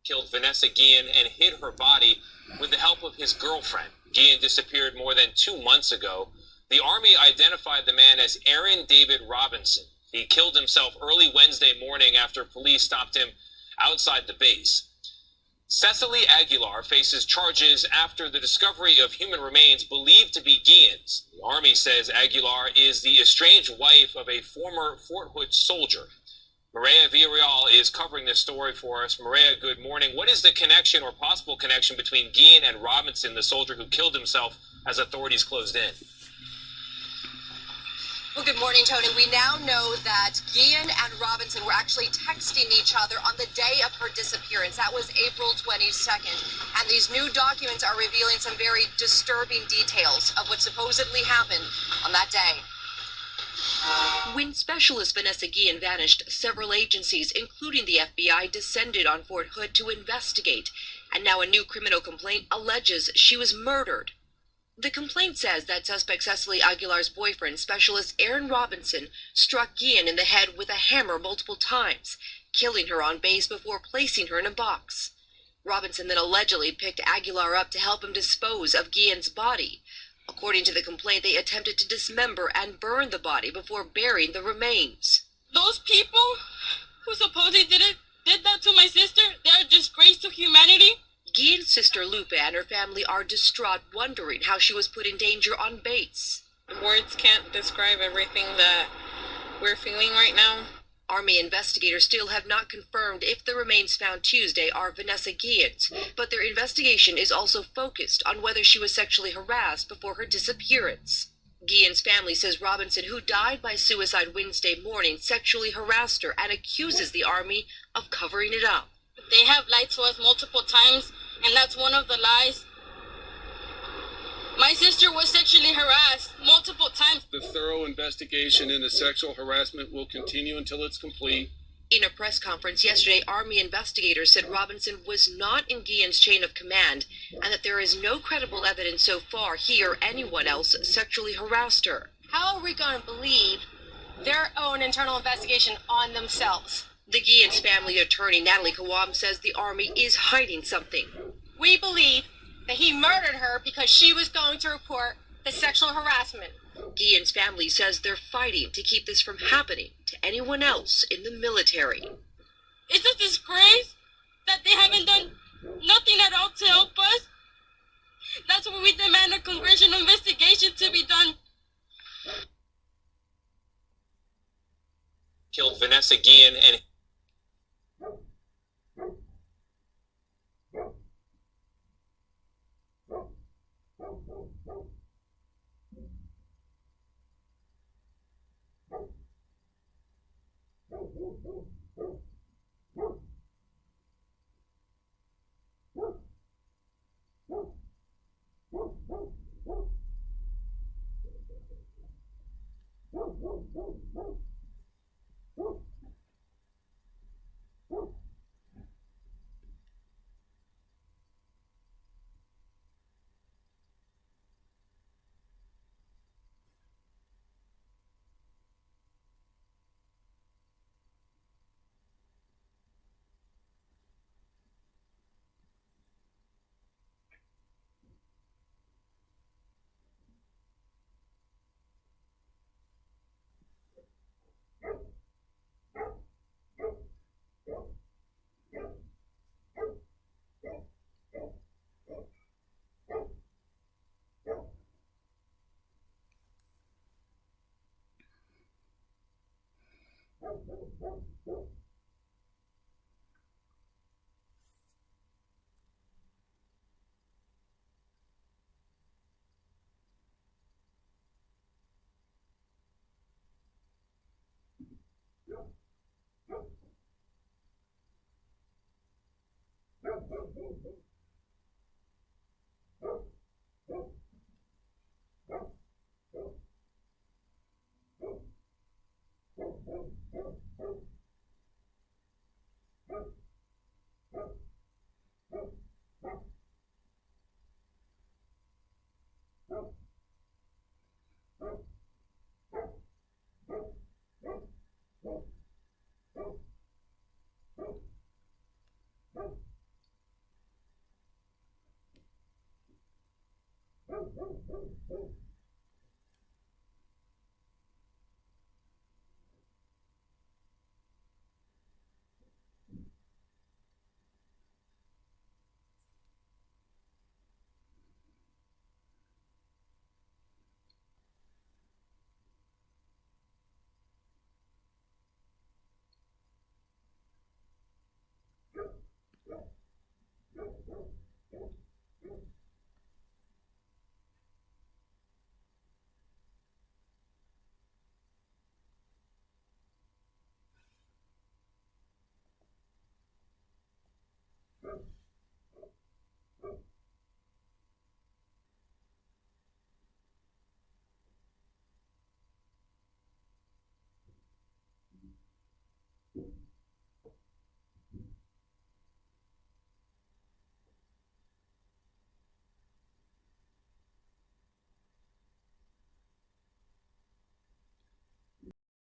killed Vanessa Guillen and hid her body with the help of his girlfriend. Guillen disappeared more than 2 months ago. The Army identified the man as Aaron David Robinson. He killed himself early Wednesday morning after police stopped him outside the base. Cecily Aguilar faces charges after the discovery of human remains believed to be Guillen's. The Army says Aguilar is the estranged wife of a former Fort Hood soldier. Maria Villarreal is covering this story for us. Maria, good morning. What is the connection or possible connection between Guillen and Robinson, the soldier who killed himself as authorities closed in? Well, good morning, Tony. We now know that Guillen and Robinson were actually texting each other on the day of her disappearance. That was April 22nd. And these new documents are revealing some very disturbing details of what supposedly happened on that day. When specialist Vanessa Guillen vanished, several agencies, including the FBI, descended on Fort Hood to investigate. And now a new criminal complaint alleges she was murdered. The complaint says that suspect Cecily Aguilar's boyfriend, specialist Aaron Robinson, struck Guillen in the head with a hammer multiple times, killing her on base before placing her in a box. Robinson then allegedly picked Aguilar up to help him dispose of Guillen's body. According to the complaint, they attempted to dismember and burn the body before burying the remains. Those people who supposedly did that to my sister, they're a disgrace to humanity. Guillen's sister Lupe and her family are distraught, wondering how she was put in danger on base. Words can't describe everything that we're feeling right now. Army investigators still have not confirmed if the remains found Tuesday are Vanessa Guillen's, but their investigation is also focused on whether she was sexually harassed before her disappearance. Guillen's family says Robinson, who died by suicide Wednesday morning, sexually harassed her and accuses the Army of covering it up. They have lied to us multiple times, and that's one of the lies. My sister was sexually harassed multiple times. The thorough investigation into sexual harassment will continue until it's complete. In a press conference yesterday, Army investigators said Robinson was not in Guillen's chain of command and that there is no credible evidence so far he or anyone else sexually harassed her. How are we going to believe their own internal investigation on themselves? The Guillen's family attorney, Natalie Kawam, says the Army is hiding something. We believe that he murdered her because she was going to report the sexual harassment. Guillen's family says they're fighting to keep this from happening to anyone else in the military. It's a disgrace that they haven't done nothing at all to help us. That's why we demand a congressional investigation to be done. Killed Vanessa Guillen and No.